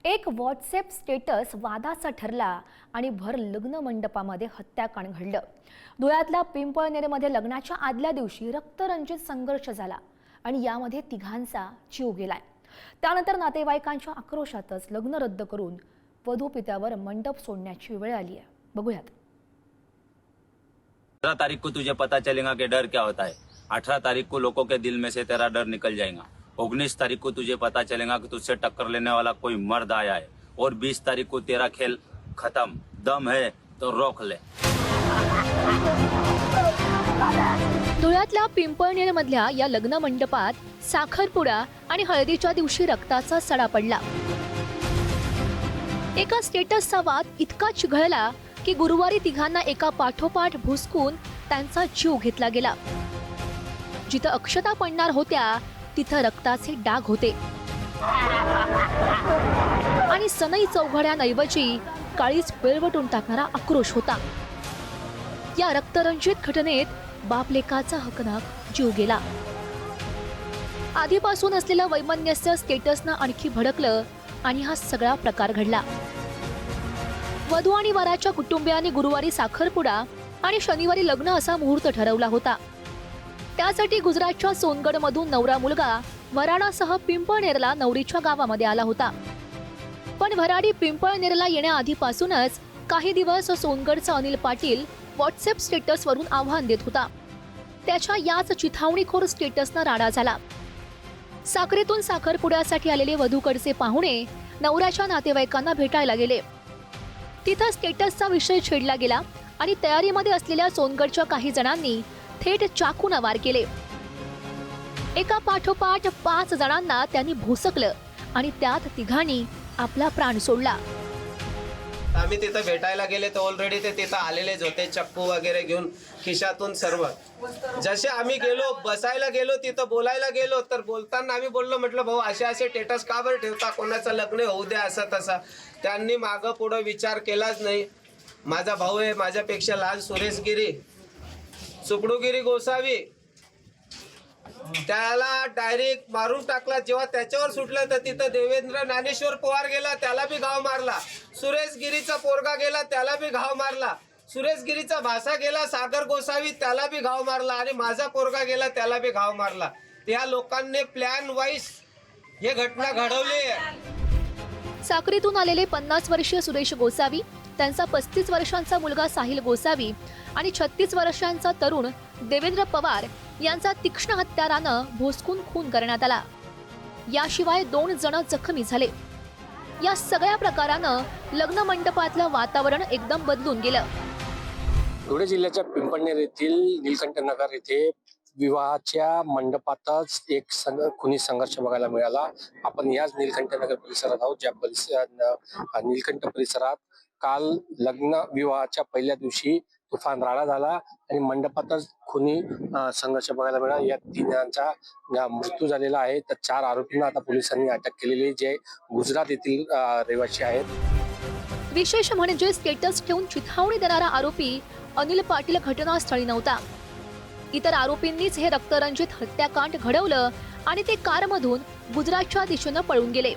एक WhatsApp status वादाचा ठरला आणि भर लग्न मंडपामध्ये हत्याकांड घडलं। धुळ्यातल्या पिंपळनेरमध्ये लग्नाच्या आदल्या दिवशी रक्तरंजित संघर्ष झाला आणि यामध्ये तिघांचा जीव गेलाय। त्यानंतर नातेवाईकांच्या आक्रोशातच लग्न रद्द करून वधू पित्यावर मंडप सोडण्याची वेळ आली आहे। बघूयात। 18 तारीख को तुझे पता चलेगा कि डर क्या होता है। 18 तारीख को लोगों के दिल में से तेरा डर निकल जाएगा। 19 तारीख को तुझे पता चलेगा कि तुझसे टक्कर लेने वाला कोई मर्द आया है। और 20 तारीख को तेरा खेल खत्म। दम है तो रोक ले। धुळ्यातल्या पिंपळनेरमधल्या या लग्न मंडपात साखरपुडा आणि हळदीच्या दिवशी रक्ताचा सडा पडला। एका स्टेटसचा वाद इतका चिघळला की गुरुवारी तिघांना एका पाठोपाठ भुसकून त्यांचा जीव घेतला गेला। जिथं अक्षता पडणार होत्या तिथं रक्ताचे डाग होते आणि सनई चौघड्यांऐवजी काळीच पिळवटून टाकणारा आक्रोश होता। या रक्तरंजित घटनेत बापलेकाचा हकनाक जीव गेला। आधीपासून असलेलं वैमनस्य स्टेटसनं आणखी भडकलं आणि हा सगळा प्रकार घडला। वधू आणि वराच्या कुटुंबियांनी गुरुवारी साखरपुडा आणि शनिवारी लग्न असा मुहूर्त ठरवला होता। त्यासाठी गुजरातच्या सोनगडमधून नवरा मुलगा वराडासह पिंपळनेरला नवरीच्या गावामध्ये आला होता। पण वराडी पिंपळनेरला येण्याआधीपासूनच काही दिवस सोनगडचा अनिल पाटील व्हॉट्सअप स्टेटसवरून आव्हान देत होता। त्याच्या याच चिथावणीखोर स्टेटसनं राडा झाला। साखरेतून साखरपुड्यासाठी आलेले वधूकडचे पाहुणे नवऱ्याच्या नातेवाईकांना भेटायला गेले। तिथं स्टेटसचा विषय छेडला गेला आणि तयारीमध्ये असलेल्या सोनगडच्या काही जणांनी थेट चाकूने वार केले। एका पाठोपाठ 5 जणांना त्यांनी भोसकलं आणि त्यात तिघांनी आपला प्राण सोडला। आम्ही तिथं भेटायला गेले तर ऑलरेडी ते तिथं आलेलेच होते, चक्कू वगैरे घेऊन खिशातून सर्व। जसे आम्ही गेलो, बसायला गेलो, तिथं बोलायला गेलो, तर बोलताना आम्ही बोललो, म्हटलं भाऊ असे स्टेटस का बरं ठेवता, कोणाचं लग्न होऊ द्या असं तसा। त्यांनी मागं पुढं विचार केलाच नाही। माझा भाऊ आहे, माझ्यापेक्षा लहान सुरेश गिरी, सुकडूगिरी गोसावी, त्याला डायरेक्ट मारून टाकला। जेव्हा त्याच्यावर सुटलं तर तिथं देवेंद्र ज्ञानेश्वर पवार गेला, त्याला बी घाव मारला। सुरेश गिरीचा पोरगा गेला, त्याला बी घाव मारला। सुरेश गिरीचा भासा गेला सागर गोसावी, त्याला बी घाव मारला आणि माझा पोरगा गेला, त्याला बी घाव मारला। त्या लोकांनी प्लॅन वाईज हे घटना घडवली आहे। साखरेतून आलेले 50 वर्षीय सुरेश गोसावी, त्यांचा 35 वर्षांचा मुलगा साहिल गोसावी आणि 36 वर्षांचा तरुण देवेंद्र पवार यांचा तीक्ष्ण हत्यारानं भोसकून खून करण्यात आला। याशिवाय 2 जण जखमी झाले। या सगळ्या प्रकारानं लग्न मंडपातलं वातावरण एकदम बदलून गेलं। धुळे जिल्ह्याच्या पिंपळनेर येथील नीलकंठनगर येथे विवाहाच्या मंडपातच एक खुनी संघर्ष बघायला मिळाला। आपण याच नीलकंठनगर परिसरात आहोत, ज्या नीलकंठ परिसरात काल लग्न विवाहाच्या पहिल्या दिवशी तुफान राडा झाला आणि मंडपातच खुनी संघर्ष बघायला मिळाला। या 3 जणांचा मृत्यू झालेला आहे, तर 4 आरोपींना आता पोलिसांनी अटक केलेली, जे गुजरात येथील रहिवासी आहेत। विशेष म्हणजे स्टेटस ठेवून चिथावणी देणारा आरोपी अनिल पाटील घटनास्थळी नव्हता। इतर आरोपींनीच हे रक्तरंजित हत्याकांड घडवलं आणि ते कारमधून गुजरातच्या दिशेनं पळून गेले।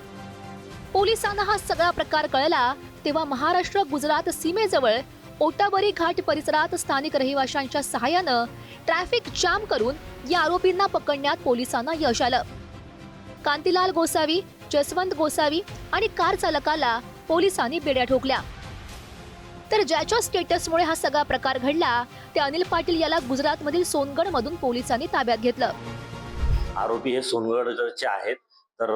पोलिसांना हा सगळा प्रकार कळला तेव्हा महाराष्ट्र गुजरात सीमेजवळ ओटाबरी घाट परिसरात स्थानिक रहिवाशांच्या सहाय्यानं ट्रॅफिक जाम करून या आरोपींना पकडण्यात पोलिसांना यश आलं। कांतीलाल गोसावी, जसवंत गोसावी आणि कार चालकाला पोलिसांनी बेड्या ठोकल्या। तर ज्याच्या स्टेटसमुळे हा सगळा प्रकार घडला ते अनिल पाटील याला गुजरातमधील सोनगडमधून पोलिसांनी ताब्यात घेतलं। आरोपी हे सोनगडचे आहेत, तर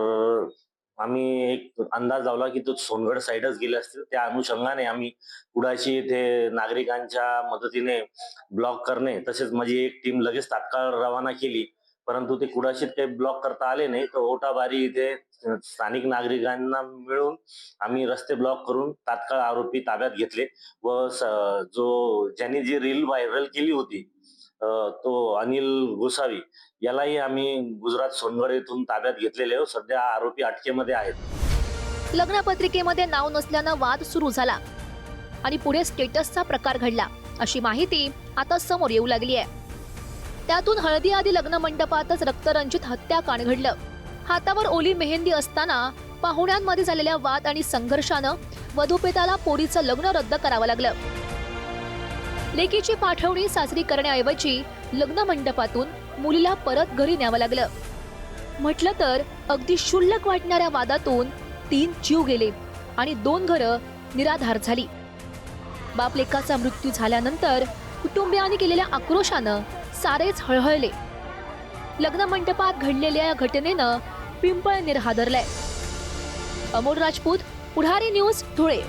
आम्ही एक अंदाज लावला की तो सोनगड साईडच गेले असतील। त्या अनुषंगाने आम्ही कुडाशी येथे नागरिकांच्या मदतीने ब्लॉक करणे, तसेच माझी एक टीम लगेच तात्काळ रवाना केली, परंतु ते कुडाशीत काही ब्लॉक करता आले नाही। तर ओटाबारी इथे स्थानिक नागरिकांना मिळून आम्ही रस्ते ब्लॉक करून तात्काळ आरोपी ताब्यात घेतले व ज्यांनी जी रील व्हायरल केली होती तो अनिल गोसावी यालाही आम्ही गुजरात सोनगड येथून ताब्यात घेतलेले। सध्या आरोपी अटकेमध्ये आहेत। लग्नपत्रिकेमध्ये नाव नसल्यानं वाद सुरू झाला आणि पुढे स्टेटसचा प्रकार घडला अशी माहिती आता समोर येऊ लागली आहे। त्यातून हळदी आधी लग्न मंडपातच रक्तरंजित हत्याकांड घडलं। हातावर ओली मेहंदी असताना पाहुण्यांमध्ये झालेल्या वाद आणि संघर्षानं वधूपेताला पोरीचं लग्न रद्द करावं लागलं. लेकीची पाठवणी सासरी करण्याऐवजी लग्न मंडपातून मुलीला परत घरी न्यावं लागलं. म्हटलं तर अगदी क्षुल्लक वाटणाऱ्या वादातून 3 जीव गेले आणि 2 घरं निराधार झाली. बाप लेकाचा मृत्यू झाल्यानंतर कुटुंबियांनी केलेल्या आक्रोशानं सारेच हळहळले. लग्न मंडपात घडलेल्या या घटनेनं पिंपळनेर हादरलंय. अमोल राजपूत, पुढारी न्यूज, धुळे.